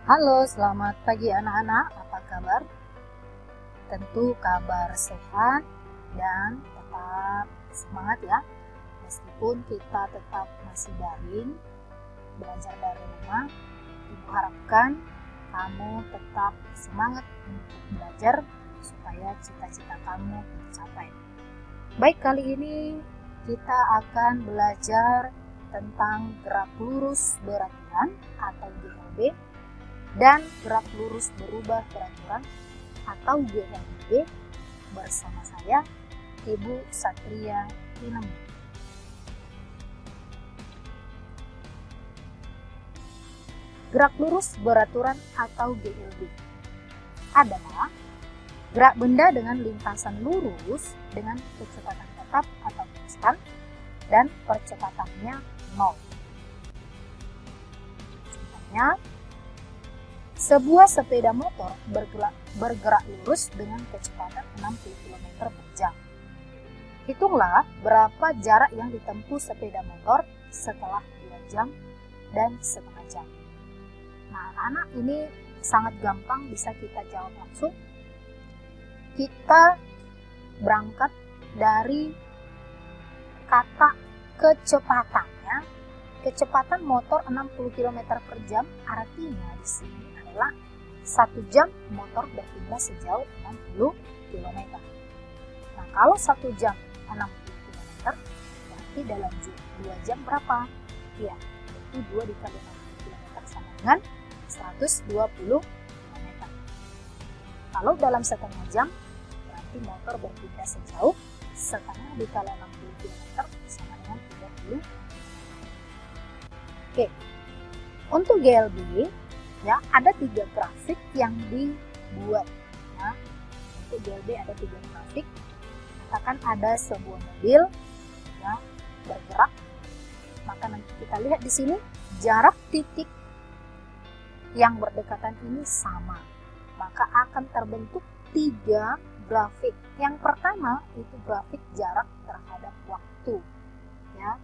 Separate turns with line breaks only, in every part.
Halo, selamat pagi anak-anak. Apa kabar? Tentu kabar sehat dan tetap semangat ya. Meskipun kita tetap masih daring, belajar dari rumah, Ibu harapkan kamu tetap semangat untuk belajar supaya cita-cita kamu tercapai. Baik, kali ini kita akan belajar tentang gerak lurus beraturan atau GLB dan gerak lurus berubah beraturan atau GLB bersama saya, Ibu Satria Inem. Gerak lurus beraturan atau GLB adalah gerak benda dengan lintasan lurus dengan kecepatan tetap atau konstan dan percepatannya 0. Contohnya, sebuah sepeda motor bergerak lurus dengan kecepatan 60 km per jam. Hitunglah berapa jarak yang ditempuh sepeda motor setelah 2 jam dan setengah jam. Nah, anak-anak, ini sangat gampang bisa kita jawab langsung. Kita berangkat dari kata kecepatannya. Kecepatan motor 60 km per jam artinya di sini adalah 1 jam motor berpindah sejauh 60 km. Nah, kalau 1 jam 60 km, berarti dalam 2 jam berapa? Ya, itu 2 dikali 60 km sama dengan 120 km. Kalau dalam setengah jam, berarti motor berpindah sejauh setengah dikali 60 km sama dengan 30 km. Oke, untuk GLB ya ada 3 grafik yang dibuat. Ya. Untuk GLB ada 3 grafik. Katakan ada sebuah mobil ya bergerak, maka nanti kita lihat di sini jarak titik yang berdekatan ini sama, maka akan terbentuk 3 grafik. Yang pertama itu grafik jarak terhadap waktu. Ya,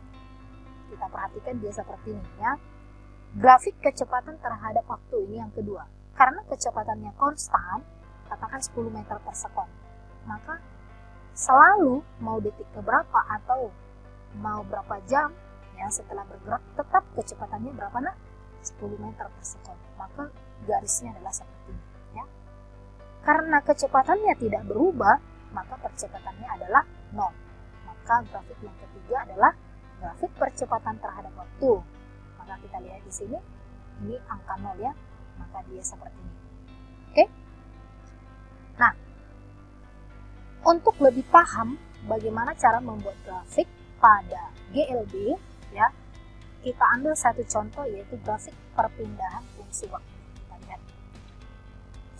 kita perhatikan dia seperti ini ya. Grafik kecepatan terhadap waktu ini yang kedua. Karena kecepatannya konstan, katakan 10 meter per sekon, maka selalu mau detik keberapa atau mau berapa jam ya setelah bergerak, tetap kecepatannya berapa nak? 10 meter per sekon. Maka garisnya adalah seperti ini ya. Karena kecepatannya tidak berubah, maka percepatannya adalah 0. Maka grafik yang ketiga adalah grafik percepatan terhadap waktu. Maka kita lihat di sini, ini angka 0 ya, maka dia seperti ini. Oke? Nah, untuk lebih paham bagaimana cara membuat grafik pada GLB, ya, kita ambil satu contoh yaitu grafik perpindahan fungsi waktu. Kita lihat.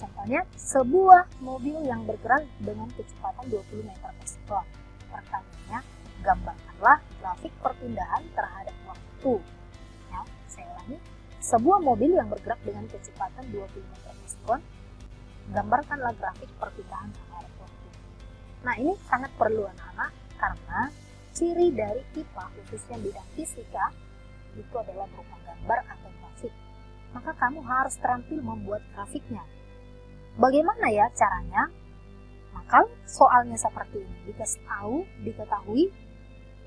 Contohnya, sebuah mobil yang bergerak dengan kecepatan 20 meter per sekon. Pertanyaannya, gambarkanlah grafik perpindahan terhadap waktu. Ya, saya ulangi, sebuah mobil yang bergerak dengan kecepatan 20 meter per sekon, gambarkanlah grafik perpindahan terhadap waktu. Nah, ini sangat perlu anak-anak karena ciri dari IPA khususnya bidang fisika itu adalah berupa gambar atau grafik. Maka kamu harus terampil membuat grafiknya. Bagaimana ya caranya? Maka soalnya seperti ini, diketahui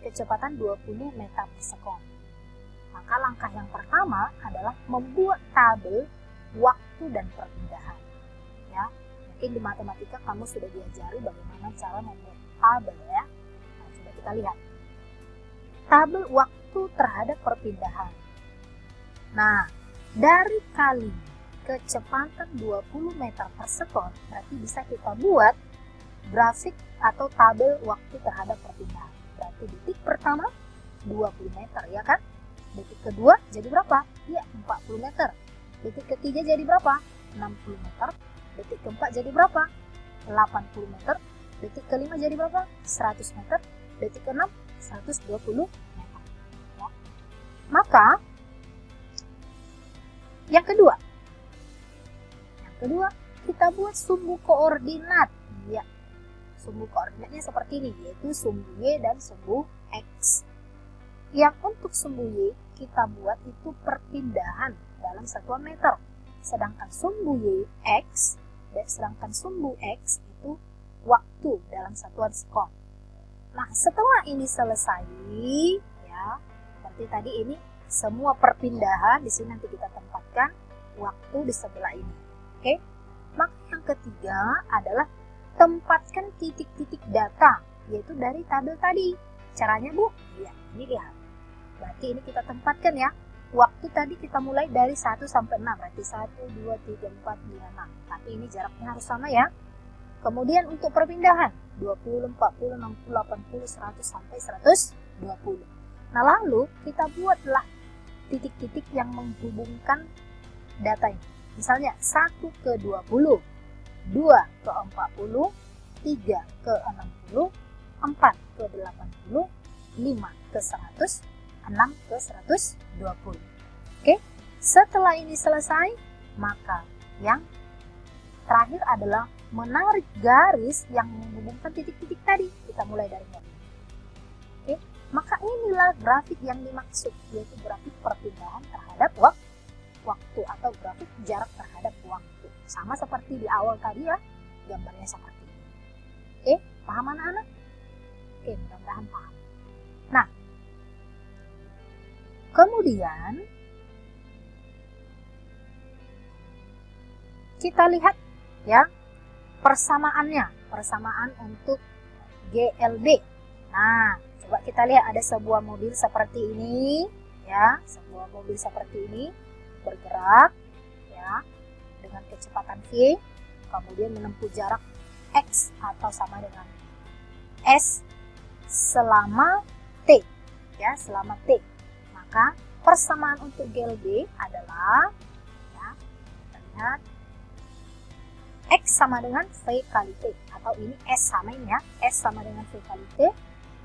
kecepatan 20 meter per sekon. Maka langkah yang pertama adalah membuat tabel waktu dan perpindahan. Ya, mungkin di matematika kamu sudah diajari bagaimana cara membuat tabel ya. Nah, coba kita lihat. Tabel waktu terhadap perpindahan. Nah, dari kali kecepatan 20 meter per sekon, berarti bisa kita buat grafik atau tabel waktu terhadap perpindahan. Berarti detik pertama 20 meter ya kan? Detik kedua jadi berapa? Ya, 40 meter. Detik ketiga jadi berapa? 60 meter. Detik keempat jadi berapa? 80 meter. Detik kelima jadi berapa? 100 meter. Detik keenam 120 meter. Ya. Maka yang kedua kita buat sumbu koordinat. Ya, sumbu koordinatnya seperti ini, yaitu sumbu Y dan sumbu X. Yang untuk sumbu Y kita buat itu perpindahan dalam satuan meter. sedangkan sumbu X itu waktu dalam satuan sekon. Nah, setelah ini selesai, ya, berarti tadi ini semua perpindahan di sini nanti kita tempatkan waktu di sebelah ini. Oke? Maka yang ketiga adalah tempatkan titik-titik data, yaitu dari tabel tadi. Caranya, Bu? Ya, ini lihat. Berarti ini kita tempatkan ya. Waktu tadi kita mulai dari 1 sampai 6, berarti 1, 2, 3, 4, 5, 6. Tapi ini jaraknya harus sama ya. Kemudian untuk perpindahan, 20, 40, 60, 80, 100, sampai 120. Nah, lalu kita buatlah titik-titik yang menghubungkan data ini. Misalnya 1 ke 20, 2 ke 40, 3 ke 60, 4 ke 80, 5 ke 100, 6 ke 120. Oke, setelah ini selesai, maka yang terakhir adalah menarik garis yang menghubungkan titik-titik tadi. Kita mulai dari ini. Oke, maka inilah grafik yang dimaksud, yaitu grafik perpindahan terhadap waktu atau grafik jarak terhadap waktu. Sama seperti di awal tadi ya, gambarnya seperti ini. Oke, paham anak-anak? Oke, mudah-mudahan paham. Nah, kemudian kita lihat ya persamaan untuk GLB. Nah, coba kita lihat ada sebuah mobil seperti ini ya, sebuah mobil seperti ini bergerak ya dengan kecepatan v, kemudian menempuh jarak x atau sama dengan s selama t ya, selama t. Maka persamaan untuk GLB adalah ya, kita lihat x sama dengan v kali t, atau ini s sama ini ya, s sama dengan v kali t,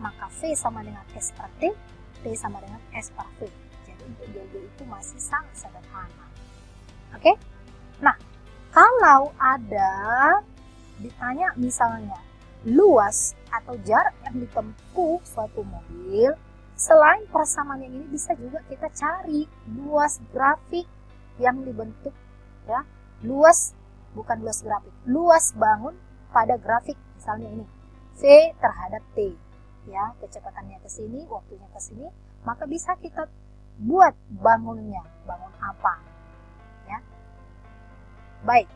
maka v sama dengan s per t, t sama dengan s per v. Jadi untuk GLB itu masih sangat sederhana. Oke? Nah, kalau ada ditanya misalnya luas atau jarak yang ditempuh suatu mobil, selain persamaan yang ini bisa juga kita cari luas grafik yang dibentuk ya, luas bangun pada grafik, misalnya ini V terhadap T ya, kecepatannya ke sini, waktunya ke sini, maka bisa kita buat bangun apa ya. Baik,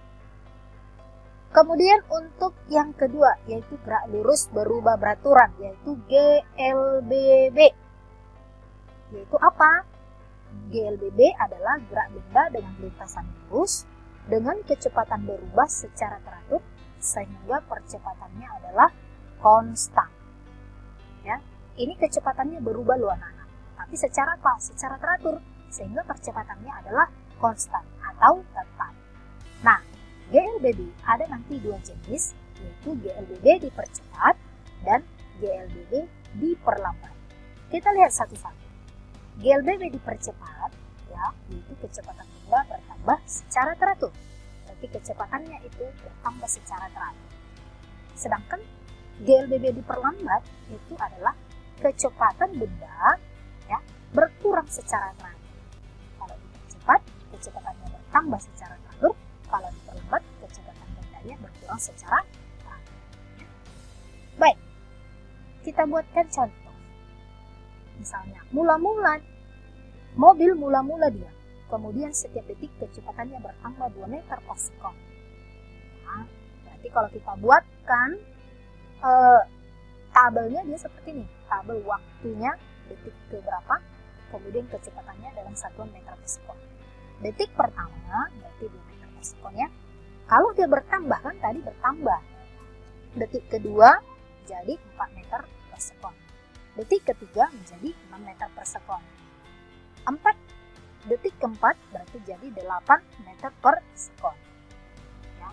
kemudian untuk yang kedua yaitu gerak lurus berubah beraturan, yaitu GLBB. Yaitu apa? GLBB adalah gerak benda dengan lintasan lurus dengan kecepatan berubah secara teratur sehingga percepatannya adalah konstan. Ya, ini kecepatannya berubah loh anak-anak. Tapi secara apa? Secara teratur sehingga percepatannya adalah konstan atau tetap. Nah, GLBB ada nanti dua jenis, yaitu GLBB dipercepat dan GLBB diperlambat. Kita lihat satu-satu. GLBB dipercepat ya, yaitu kecepatan benda bertambah secara teratur. Berarti kecepatannya itu bertambah secara teratur. Sedangkan GLBB diperlambat itu adalah kecepatan benda ya berkurang secara teratur. Kalau dipercepat, kecepatannya bertambah secara teratur. Kalau diperlambat, kecepatan bendanya berkurang secara teratur. Baik, kita buatkan contoh. Misalnya, mobil mula-mula diam, kemudian setiap detik kecepatannya bertambah 2 meter per sekon. Nah, berarti kalau kita buatkan tabelnya dia seperti ini, tabel waktunya detik ke berapa, kemudian kecepatannya dalam satuan meter per sekon. Detik pertama berarti 2 meter per sekon ya. Kalau dia bertambah kan tadi bertambah. Detik kedua jadi 4 meter per sekon. Detik ketiga menjadi 6 meter per sekon. Detik keempat berarti jadi 8 meter per sekon. Ya.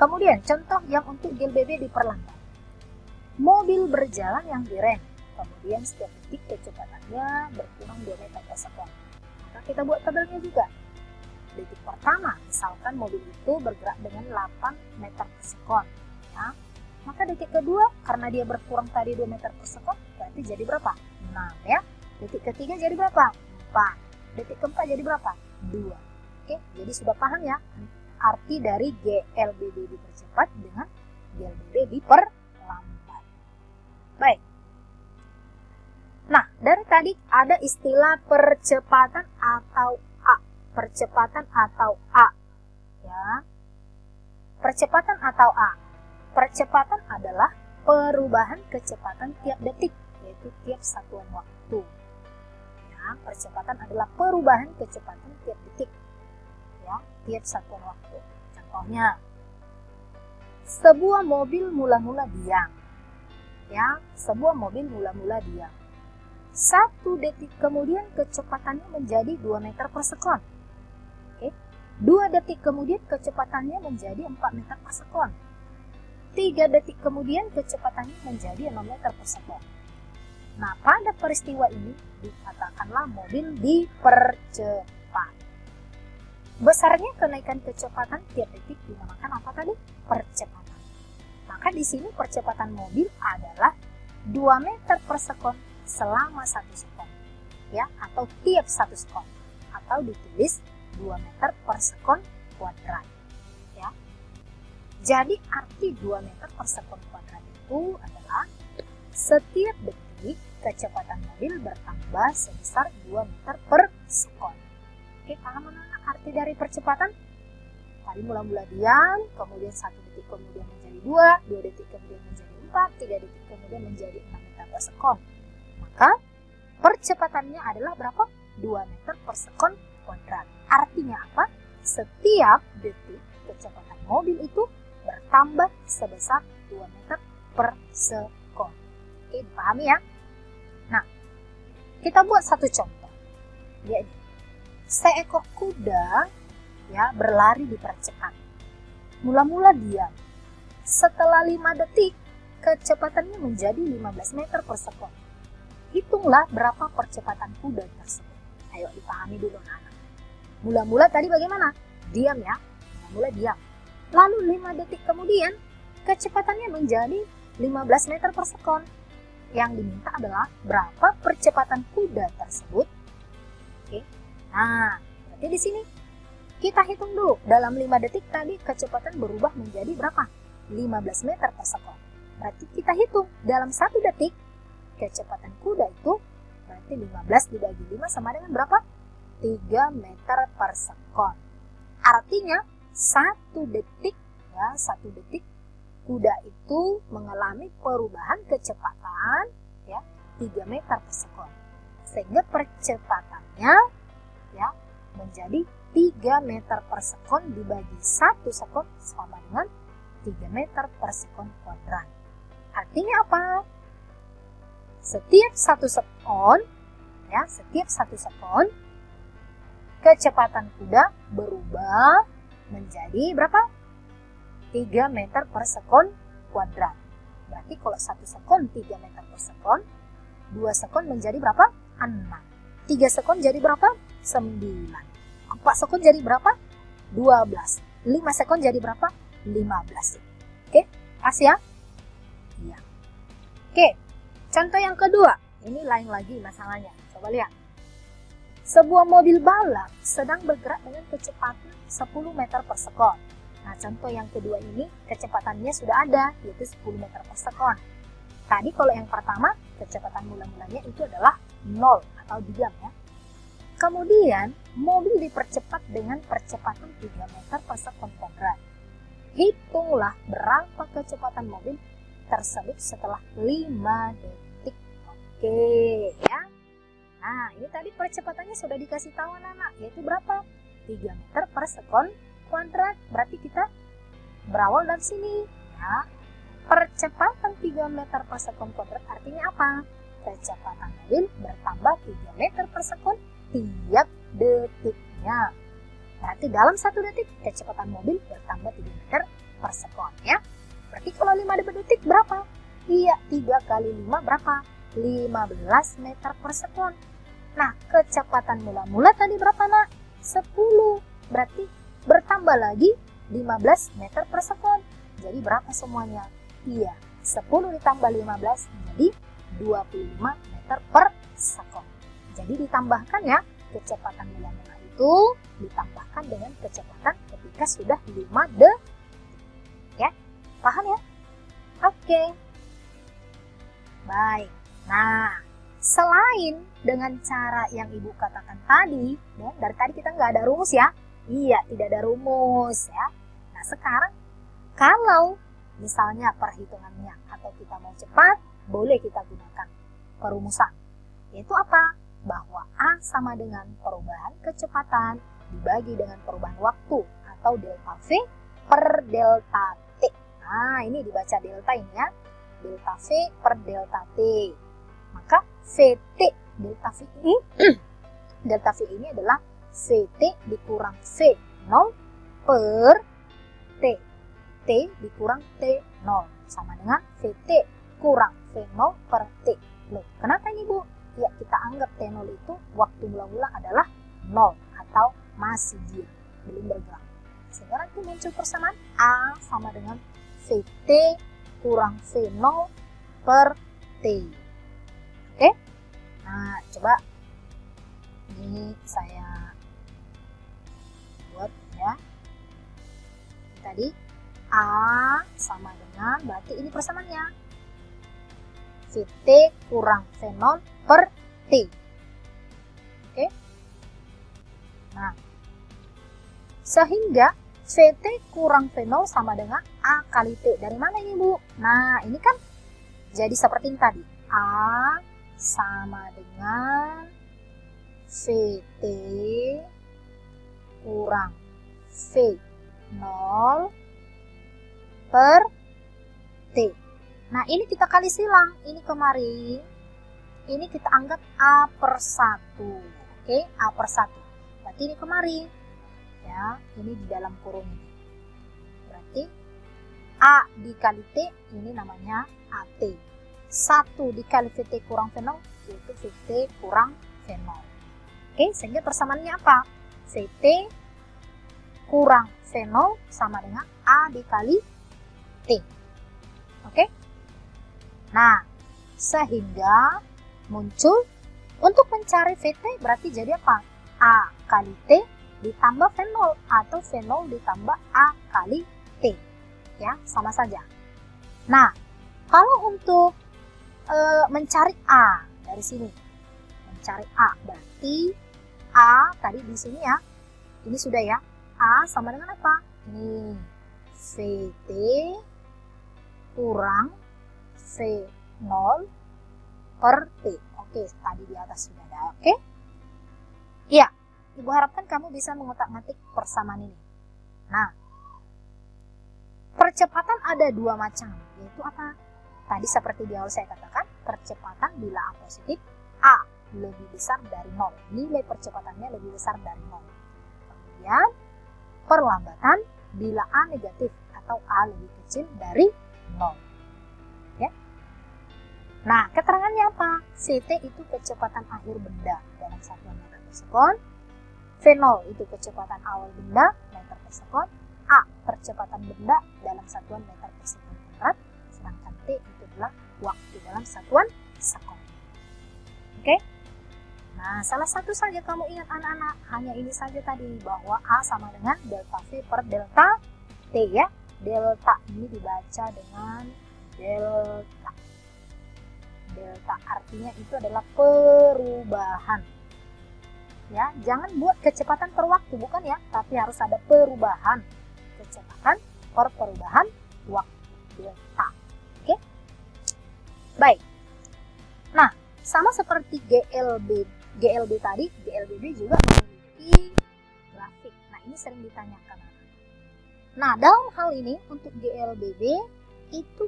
Kemudian contoh yang untuk GLBB diperlambat. Mobil berjalan yang direm, kemudian setiap detik kecepatannya berkurang 2 meter per sekon. Maka kita buat tabelnya juga. Detik pertama, misalkan mobil itu bergerak dengan 8 meter per sekon. Ya. Maka detik kedua, karena dia berkurang tadi 2 meter per sekon, berarti jadi berapa? 6 ya. Detik ketiga jadi berapa? 4. Detik keempat jadi berapa? 2. Oke, jadi sudah paham ya arti dari GLBB dipercepat dengan GLBB diperlambat. Baik. Nah, dari tadi ada istilah percepatan atau A. Percepatan atau A. Ya. Percepatan atau A. Percepatan adalah perubahan kecepatan tiap detik, yaitu tiap satuan waktu. Ya, percepatan adalah perubahan kecepatan tiap detik, ya, tiap satuan waktu. Contohnya, sebuah mobil mula-mula diam. Ya, sebuah mobil mula-mula diam. 1 detik kemudian kecepatannya menjadi 2 meter per sekon. Oke. 2 detik kemudian kecepatannya menjadi 4 meter per sekon. 3 detik kemudian kecepatannya menjadi 6 meter per sekon. Nah, pada peristiwa ini dikatakanlah mobil dipercepat. Besarnya kenaikan kecepatan tiap detik dinamakan apa tadi? Percepatan. Maka di sini percepatan mobil adalah 2 meter per sekon selama 1 sekon, ya, atau tiap 1 sekon, atau ditulis 2 meter per sekon kuadrat, ya. Jadi arti 2 meter per sekon kuadrat itu adalah setiap detik kecepatan mobil bertambah sebesar 2 meter per sekon. Oke, paham anak-anak arti dari percepatan? Tadi mula-mula diam, kemudian 1 detik kemudian menjadi 2 detik kemudian menjadi 4, 3 detik kemudian menjadi 6 meter per sekon. Maka percepatannya adalah berapa? 2 meter per sekon kuadrat. Artinya apa? Setiap detik kecepatan mobil itu bertambah sebesar 2 meter per sekon. Oke, dipahami ya? Nah, kita buat satu contoh. Yaitu, seekor kuda ya berlari dipercepat. Mula-mula diam. Setelah 5 detik, kecepatannya menjadi 15 meter per sekon. Hitunglah berapa percepatan kuda tersebut. Ayo dipahami dulu anak-anak. Mula-mula tadi bagaimana? Diam ya. Mula-mula diam. Lalu 5 detik kemudian kecepatannya menjadi 15 meter per sekon. Yang diminta adalah berapa percepatan kuda tersebut. Oke. Nah, berarti di sini kita hitung dulu. Dalam 5 detik tadi kecepatan berubah menjadi berapa? 15 meter per sekon. Berarti kita hitung dalam 1 detik kecepatan kuda itu berarti 15 dibagi 5 sama dengan berapa? 3 meter per sekon. Artinya 1 detik ya, 1 detik kuda itu mengalami perubahan kecepatan ya 3 meter per sekon. Sehingga percepatannya ya menjadi 3 meter per sekon dibagi 1 sekon sama dengan 3 meter per sekon kuadrat. Artinya apa? Setiap 1 sekon, ya, setiap 1 sekon, kecepatan kuda berubah menjadi berapa? 3 meter per sekon kuadrat. Berarti kalau 1 sekon 3 meter per sekon, 2 sekon menjadi berapa? 6. 3 sekon jadi berapa? 9. 4 sekon jadi berapa? 12. 5 sekon jadi berapa? 15. Oke, pas ya? Iya. Oke. Contoh yang kedua, ini lain lagi masalahnya. Coba lihat. Sebuah mobil balap sedang bergerak dengan kecepatan 10 meter per sekon. Nah, contoh yang kedua ini kecepatannya sudah ada, yaitu 10 meter per sekon. Tadi kalau yang pertama, kecepatan mula-mulanya itu adalah 0 atau diam ya. Kemudian, mobil dipercepat dengan percepatan 3 meter per sekon kuadrat. Hitunglah berapa kecepatan mobil tersebut setelah 5 detik. Oke, ya. Nah, ini tadi percepatannya sudah dikasih tahu anak-anak, yaitu berapa? 3 meter per sekon kuadrat. Berarti kita berawal dari sini, ya. Percepatan 3 meter per sekon kuadrat artinya apa? Kecepatan mobil bertambah 3 meter per sekon tiap detiknya. Berarti dalam 1 detik kecepatan mobil bertambah 3 meter per sekon, ya. Berarti kalau 5 detik berapa? Iya, 3 kali 5 berapa? 15 meter per sekon. Nah, kecepatan mula-mula tadi berapa, nak? 10. Berarti bertambah lagi 15 meter per sekon. Jadi berapa semuanya? Iya, 10 ditambah 15 menjadi 25 meter per sekon. Jadi ditambahkan ya, kecepatan mula-mula itu ditambahkan dengan kecepatan ketika sudah 5 detik. Ya, paham ya? Oke. Baik. Nah, selain dengan cara yang Ibu katakan tadi, ya, dari tadi kita nggak ada rumus ya. Iya, tidak ada rumus ya. Nah, sekarang kalau misalnya perhitungannya atau kita mau cepat, boleh kita gunakan perumusan. Yaitu apa? Bahwa A sama dengan perubahan kecepatan dibagi dengan perubahan waktu atau delta V per delta T. Nah, ini dibaca delta ini ya. Delta V per delta T. Maka VT delta V ini delta V ini adalah VT dikurang V0 per T. T dikurang T0 sama dengan VT kurang V0 per T. Loh, kenapa ini Bu? Ya, kita anggap T0 itu waktu mula-mula adalah 0 atau masih diam, belum bergerak. Sehingga nanti muncul persamaan A sama dengan VT kurang V0 per T. Oke? Nah, coba ini saya buat ya. Tadi A sama dengan, berarti ini persamaannya VT kurang V0 per T. Oke? Nah, sehingga VT kurang V0 sama dengan A kali T. Dari mana ini Bu? Nah, ini kan jadi seperti ini tadi. A sama dengan VT kurang V0 per T. Nah, ini kita kali silang. Ini kemarin. Ini kita anggap A per 1. Oke, A per 1. Berarti ini kemarin. Ya, ini di dalam kurung ini. Berarti A dikali T, ini namanya AT. 1 dikali VT kurang V0, yaitu VT kurang V0. Oke, sehingga persamaannya apa? VT kurang V0 sama dengan A dikali T. Oke? Nah, sehingga muncul untuk mencari VT berarti jadi apa? A kali T ditambah V0 atau V0 ditambah A kali T. Ya, sama saja. Nah, kalau untuk mencari A dari sini, mencari A berarti A tadi di sini ya, ini sudah ya, A sama dengan apa? Ini VT kurang V0 per T. Oke, tadi di atas sudah ada. Oke? Iya, Ibu harapkan kamu bisa mengotak-ngatik persamaan ini. Nah, percepatan ada dua macam, yaitu apa? Tadi seperti di awal saya katakan, percepatan bila A positif, A lebih besar dari 0. Nilai percepatannya lebih besar dari 0. Kemudian, perlambatan bila A negatif atau A lebih kecil dari 0. Ya. Nah, keterangannya apa? CT itu kecepatan akhir benda dalam satuan meter per sekon. V0 itu kecepatan awal benda meter per sekon. A percepatan benda dalam satuan meter per sekon kuadrat. Sedangkan T itu adalah waktu dalam satuan sekon. Oke? Nah, salah satu saja kamu ingat anak-anak, hanya ini saja tadi, bahwa A sama dengan delta V per delta T ya. Delta ini dibaca dengan delta. Delta artinya itu adalah perubahan. Ya, jangan buat kecepatan per waktu, bukan ya, tapi harus ada perubahan. Kecepatan per perubahan waktu, delta. Oke? Baik. Nah, sama seperti GLB tadi, GLBB juga memiliki grafik. Nah, ini sering ditanyakan. Nah, dalam hal ini untuk GLBB itu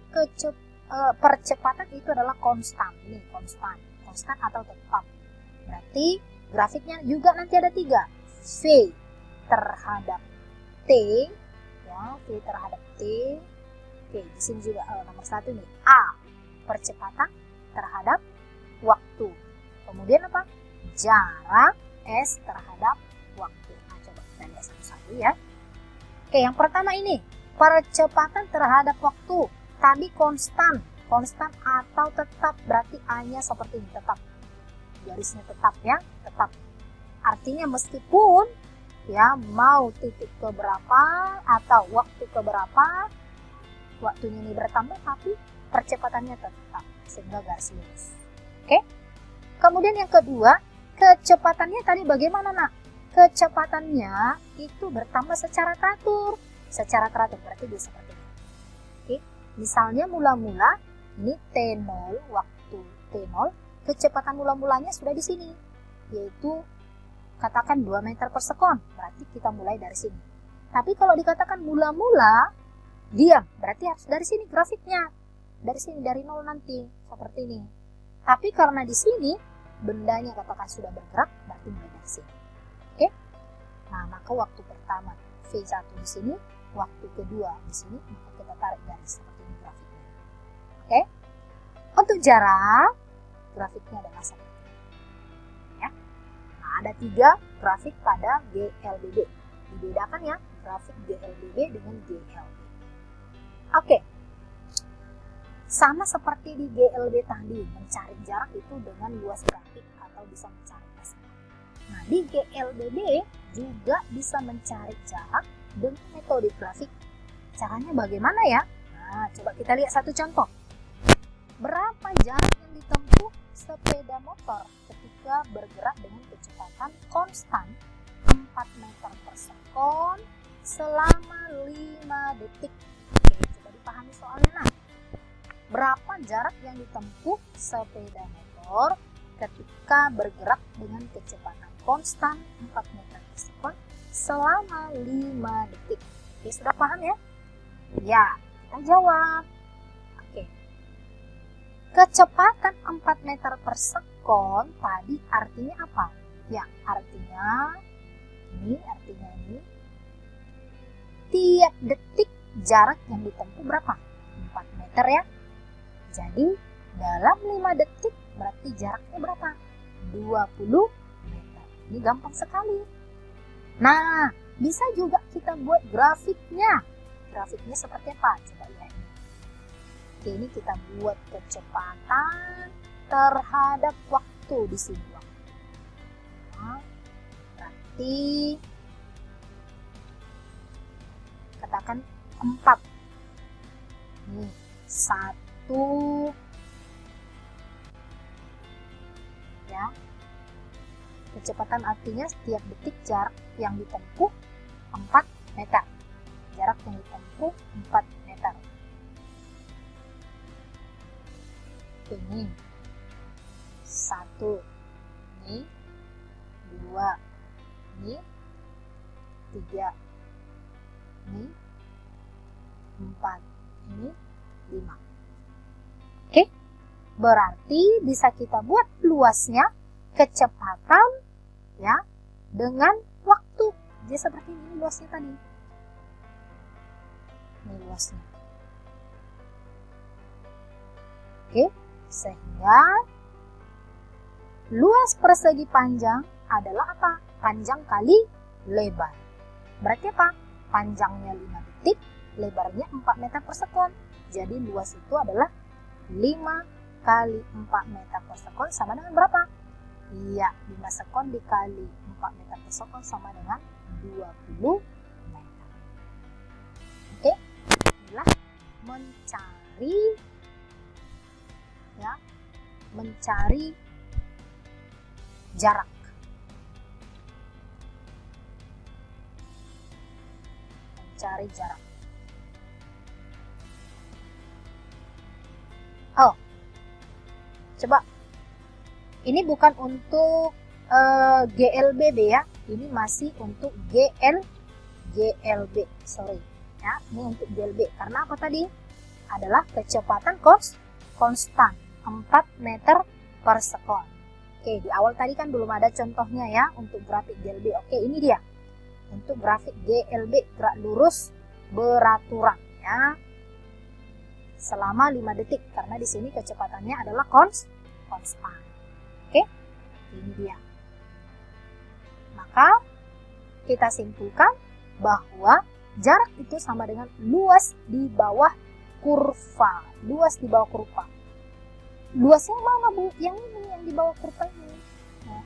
percepatan itu adalah konstan. Ini konstan atau tetap. Berarti grafiknya juga nanti ada 3. V terhadap T, ya, V terhadap T. Oke, di sini juga nomor 1 nih. A percepatan terhadap waktu. Kemudian apa? Jarak S terhadap waktu. Nah, coba kita lihat satu-satu ya. Oke, yang pertama ini percepatan terhadap waktu. Tadi konstan atau tetap, berarti A-nya seperti ini, tetap. Garisnya tetap ya, tetap. Artinya meskipun ya mau titik ke berapa atau waktu ke berapa, waktunya ini bertambah tapi percepatannya tetap sehingga garis lurus. Oke. Kemudian yang kedua, kecepatannya tadi bagaimana, Nak? Kecepatannya itu bertambah secara teratur. Secara teratur berarti dia seperti ini. Oke. Misalnya mula-mula ini T0, waktu T0, kecepatan mula-mulanya sudah di sini, yaitu katakan 2 meter per sekon, berarti kita mulai dari sini. Tapi kalau dikatakan mula-mula diam, berarti harus dari sini grafiknya. Dari sini, dari 0 nanti, seperti ini. Tapi karena di sini, bendanya katakan sudah bergerak, berarti mulai dari sini. Oke? Nah, maka waktu pertama V1 di sini, waktu kedua di sini, maka kita tarik garis seperti ini grafiknya. Oke? Untuk jarak, grafiknya adalah seperti ini. Ada 3 grafik pada GLBB. Dibedakan ya, grafik GLBB dengan GLB. Oke. Sama seperti di GLB tadi, mencari jarak itu dengan luas grafik atau bisa mencari keseluruhan. Nah, di GLBB juga bisa mencari jarak dengan metode grafik. Caranya bagaimana ya? Nah, coba kita lihat satu contoh. Berapa jarak yang ditempuh sepeda motor ketika bergerak dengan kecepatan konstan 4 meter per sekon selama 5 detik. Oke, coba dipahami soalnya. Nah, berapa jarak yang ditempuh sepeda motor ketika bergerak dengan kecepatan konstan 4 meter per sekon selama 5 detik? Oke, sudah paham ya? Ya, kita jawab. Kecepatan 4 meter per sekon tadi artinya apa? Ya, artinya ini. Tiap detik jarak yang ditempuh berapa? 4 meter ya. Jadi, dalam 5 detik berarti jaraknya berapa? 20 meter. Ini gampang sekali. Nah, bisa juga kita buat grafiknya. Grafiknya seperti apa? Coba lihat. Oke, ini kita buat kecepatan terhadap waktu di sini. Nah, berarti katakan 4. Nih, 1 ya. Kecepatan artinya setiap detik jarak yang ditempuh 4 meter. Jarak yang ditempuh 4 meter. Ini 1, ini 2, ini 3, ini 4, ini 5. Oke, berarti bisa kita buat luasnya, kecepatan ya dengan waktu. Jadi seperti ini luasnya tadi. Ini luasnya. Oke. Sehingga luas persegi panjang adalah apa? Panjang kali lebar. Berarti apa? Panjangnya 5 detik, lebarnya 4 meter per sekon. Jadi luas itu adalah 5 kali 4 meter per sekon sama dengan berapa? Iya, 5 sekon dikali 4 meter per sekon sama dengan 20 meter. Oke, inilah mencari jarak. Mencari jarak. Oh, coba. Ini bukan untuk GLBB ya. Ini masih untuk GLB. Sorry. Ya, ini untuk GLB. Karena apa tadi? Adalah kecepatan konstan 4 meter per sekon. Oke, di awal tadi kan belum ada contohnya ya untuk grafik GLB. Oke, ini dia. Untuk grafik GLB, gerak lurus beraturan ya. Selama 5 detik karena di sini kecepatannya adalah konstan. Oke? Ini dia. Maka kita simpulkan bahwa jarak itu sama dengan luas di bawah kurva. Luas di bawah kurva. Luasnya mana Bu? Yang ini, yang di bawah kurva ini. Nah,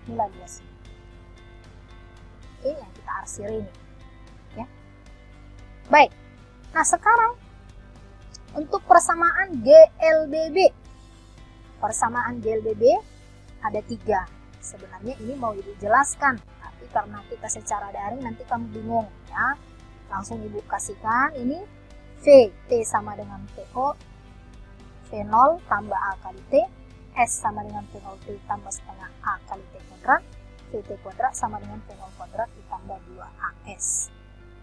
Inilah 2 sini. Oke, yang kita arsir ini. Ya. Baik. Nah, sekarang untuk persamaan GLBB. Persamaan GLBB ada 3. Sebenarnya ini mau Ibu jelaskan, tapi karena kita secara daring nanti kamu bingung ya. Langsung Ibu kasihkan ini V, T sama dengan VO, V0 tambah A kali T, S sama dengan V0 T tambah setengah A kali T kuadrat, VT kuadrat sama dengan V0 kuadrat ditambah 2AS.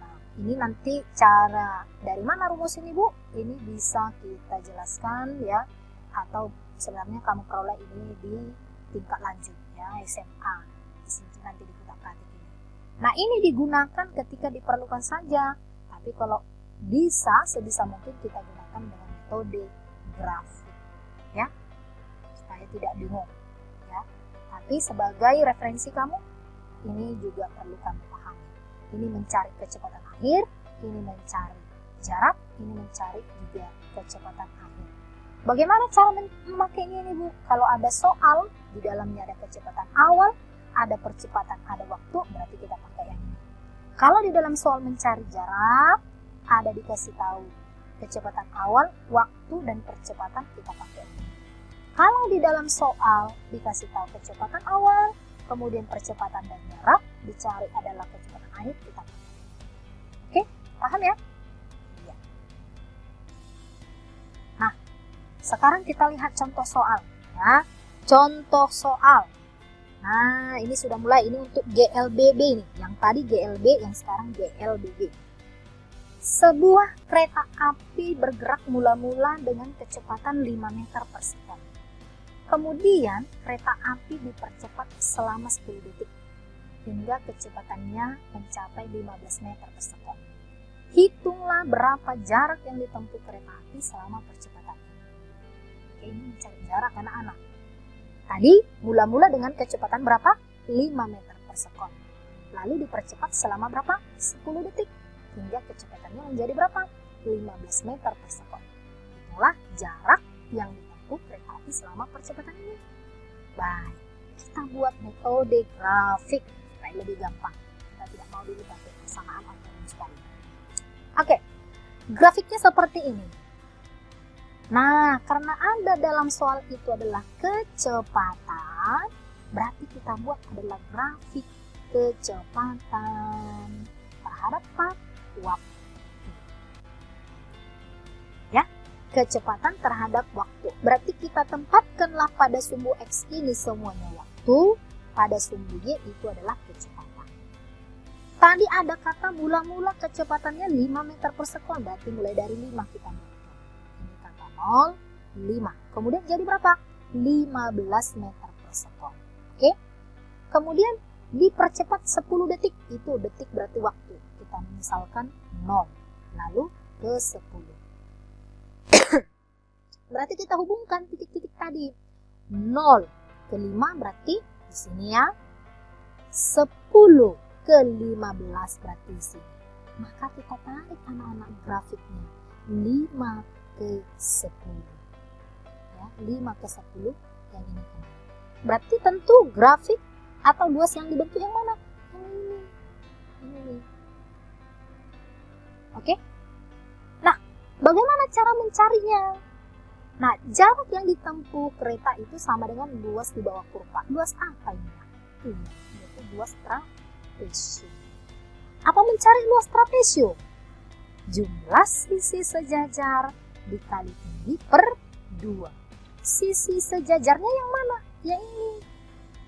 Nah, ini nanti cara dari mana rumus ini Bu? Ini bisa kita jelaskan ya, atau sebenarnya kamu peroleh ini di tingkat lanjut ya, SMA. Di sini nanti di kita praktik ini. Nah, ini digunakan ketika diperlukan saja, tapi kalau bisa sebisa mungkin kita gunakan dengan metode grafik ya, supaya tidak bingung ya. Tapi sebagai referensi kamu, ini juga perlu kamu pahami. Ini mencari kecepatan akhir, ini mencari jarak, ini mencari juga kecepatan akhir. Bagaimana cara memakainya ini Bu? Kalau ada soal di dalamnya ada kecepatan awal, ada percepatan, ada waktu, berarti kita pakai yang ini. Kalau di dalam soal mencari jarak, ada dikasih tahu kecepatan awal, waktu, dan percepatan, kita pakai ini. Kalau di dalam soal dikasih tahu kecepatan awal, kemudian percepatan dan jarak, dicari adalah kecepatan akhir, kita pakai. Oke, paham ya? Iya. Nah, sekarang kita lihat contoh soal ya. Contoh soal. Nah, ini sudah mulai, ini untuk GLBB nih. Yang tadi GLB, yang sekarang GLBB. Sebuah kereta api bergerak mula-mula dengan kecepatan 5 meter per sekon. Kemudian kereta api dipercepat selama 10 detik hingga kecepatannya mencapai 15 meter per sekon. Hitunglah berapa jarak yang ditempuh kereta api selama percepatan ini. Oke, ini mencari jarak anak-anak. Tadi mula-mula dengan kecepatan berapa? 5 meter per sekon. Lalu dipercepat selama berapa? 10 detik. Hingga kecepatannya menjadi berapa? 15 meter per sekon. Itulah jarak yang ditempuh kereta api selama percepatan ini. Baik, kita buat metode grafik supaya lebih gampang. Kita tidak mau dulu pakai persamaan atau rumus tadi. Oke, grafiknya seperti ini. Nah, karena ada dalam soal itu adalah kecepatan, berarti kita buat adalah grafik kecepatan terhadap waktu. Ya, kecepatan terhadap waktu. Berarti kita tempatkanlah pada sumbu X ini semuanya waktu, pada sumbu Y itu adalah kecepatan. Tadi ada kata mula-mula kecepatannya 5 meter per sekon, berarti mulai dari 5 kita mulai. Ini kata 0, 5. Kemudian jadi berapa? 15 meter per sekon. Oke. Kemudian dipercepat 10 detik. Itu detik berarti waktu. Kita misalkan 0. Lalu ke 10. Berarti kita hubungkan titik-titik tadi. 0 ke 5 berarti di sini ya. 10 ke 15 berarti di sini. Maka kita tarik anak-anak grafiknya. 5 ke 10. Ya, 5 ke 10 yang ini. Berarti tentu grafik atau luas yang dibentuk yang mana? Yang ini. Ini. Oke? Nah, bagaimana cara mencarinya? Nah, jarak yang ditempuh kereta itu sama dengan luas di bawah kurva. Luas apa ini? Ini, yaitu luas trapesio. Apa mencari luas trapesio? Jumlah sisi sejajar dikali tinggi per 2. Sisi sejajarnya yang mana? Yang ini.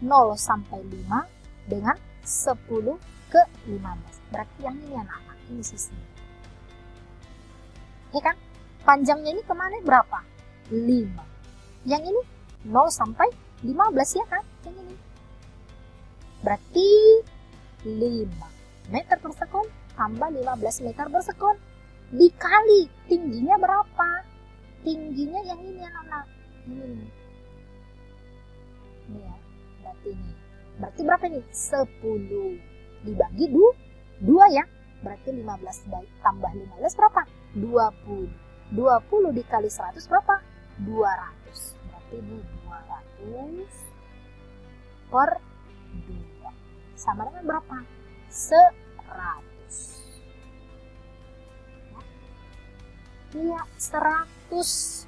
0 sampai 5 dengan 10 ke 15. Berarti yang ini anak-anak. Ini sisinya. Ya kan? Panjangnya ini kemana berapa? 5. Yang ini 0 sampai 15 ya kan? Yang ini. Berarti 5 meter per sekon tambah 15 meter per sekon. Dikali tingginya berapa? Tingginya yang ini anak-anak. Ini. Ini ya. Berarti ini. Berarti berapa nih? 10 dibagi 2 ya. Berarti 15 tambah 15 berapa? 20. 20 dikali 100 berapa? 200. Berarti ini 200 per 2. Sama dengan berapa? 100. Iya, 100.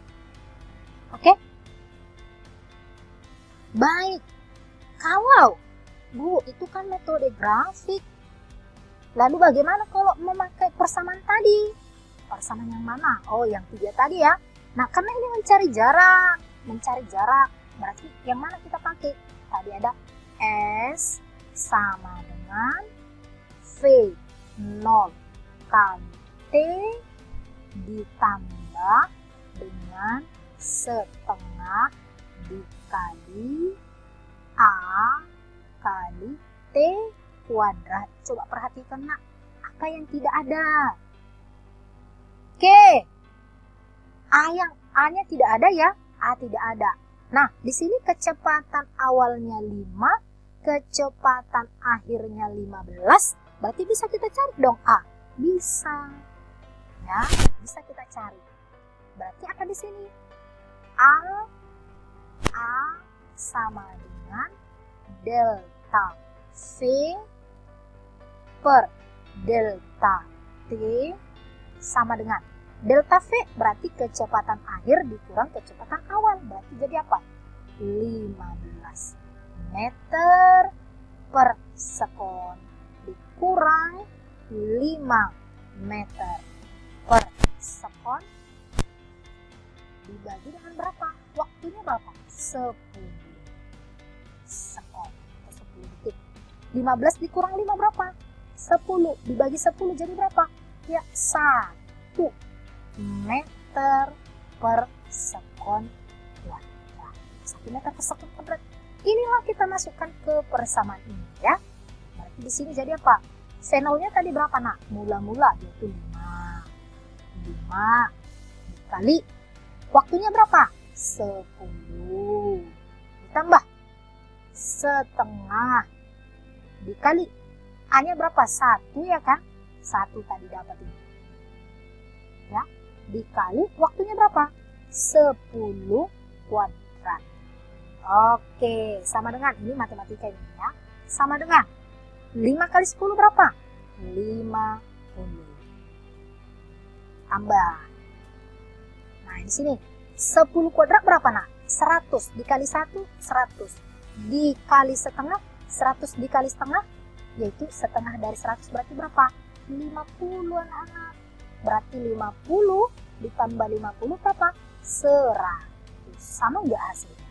Oke? Baik. Kalau, Bu, itu kan metode grafik. Lalu bagaimana kalau memakai persamaan tadi? Persamaan yang mana? Oh, yang 3 tadi ya. Nah, karena ini mencari jarak. Mencari jarak. Berarti yang mana kita pakai? Tadi ada S sama dengan V0 kali T ditambah dengan setengah dikali A kali T kuadrat. Coba perhatikan nak, apa yang tidak ada? Oke, A-nya tidak ada ya, A tidak ada. Nah, di sini kecepatan awalnya 5, kecepatan akhirnya 15, berarti bisa kita cari dong A. Bisa. Ya, bisa kita cari. Berarti apa di sini? A sama dengan delta V per delta T sama dengan delta V berarti kecepatan akhir dikurang kecepatan awal. Berarti jadi apa? 15 meter per sekon dikurang 5 meter per sekon dibagi dengan berapa? Waktunya berapa? 10 sekon atau 10 detik. 15 dikurang 5 berapa? 10 dibagi 10 jadi berapa? Ya, 1 meter per sekon kuadrat. 1 meter per sekon kuadrat. Inilah kita masukkan ke persamaan ini ya. Berarti di sini jadi apa? V0-nya tadi berapa nak? Mula-mula yaitu 5 dikali waktunya berapa? 10 ditambah setengah dikali A-nya berapa? 1 ya kan? 1 tadi dapat ini. Ya, dikali waktunya berapa? 10 kuadrat. Oke, sama dengan ini matematika ini ya. Sama dengan 5 kali 10 berapa? 50. Tambah. Nah, di sini 10 kuadrat berapa nak? 100 dikali 1 100 dikali setengah 100 dikali setengah yaitu setengah dari 100 berarti berapa? 50 anak-anak. Berarti 50 ditambah 50 berapa? 100. Sama enggak hasilnya?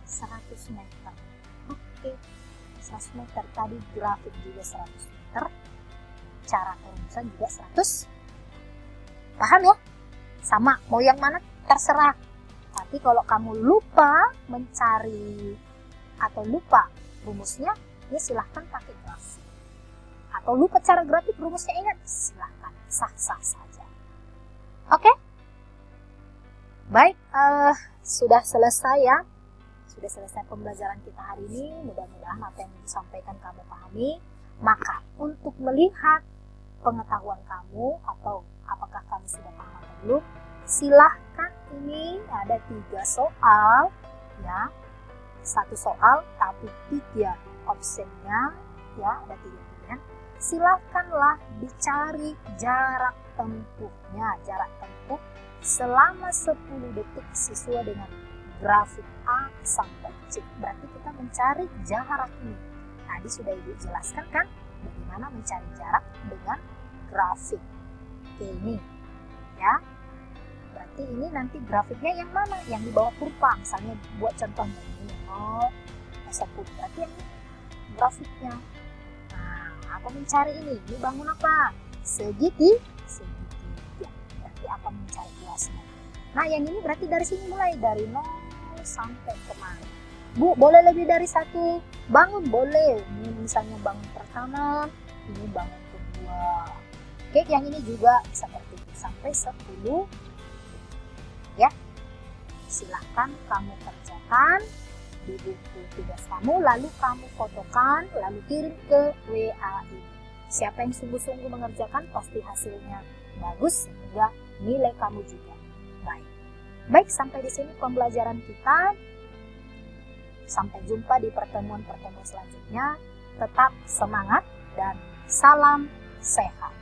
100 meter. Oke. 100 meter tadi grafik juga 100 meter. Cara perumusan juga 100. Paham ya? Sama, mau yang mana terserah. Tapi kalau kamu lupa mencari atau lupa rumusnya, ya silahkan pakai grafik. Atau lupa cara grafik rumusnya ingat, silahkan, sah-sah saja. Oke? Baik, sudah selesai ya. Sudah selesai pembelajaran kita hari ini. Mudah-mudahan apa yang disampaikan kamu pahami. Maka untuk melihat pengetahuan kamu atau apakah kamu sudah paham atau belum, silahkan, ini ada 3 soal ya, 1 soal tapi 3 optionnya ya, ada 3 pilihan. Silahkanlah dicari jarak tempuhnya, jarak tempuh selama 10 detik sesuai dengan grafik A sampai C. Berarti kita mencari jarak ini. Tadi sudah Ibu jelaskan kan bagaimana mencari jarak dengan grafik. Oke, ini ya. Berarti ini nanti grafiknya yang mana? Yang di bawah kurva. Misalnya buat contohnya ini 0, 10. Berarti yang ini grafiknya. Nah, aku mencari ini. Ini bangun apa? Segitiga. Berarti apa mencari luasnya. Nah, yang ini berarti dari sini mulai. Dari 0 sampai kemana. Bu, boleh lebih dari 1 bangun? Boleh. Ini misalnya bangun pertama. Ini bangun kedua. Oke, yang ini juga seperti itu. Sampai 10. Ya, silahkan kamu kerjakan di buku tugas kamu, lalu kamu fotokan, lalu kirim ke WA ini. Siapa yang sungguh-sungguh mengerjakan pasti hasilnya bagus sehingga nilai kamu juga baik. Baik, sampai di sini pembelajaran kita. Sampai jumpa di pertemuan-pertemuan selanjutnya. Tetap semangat dan salam sehat.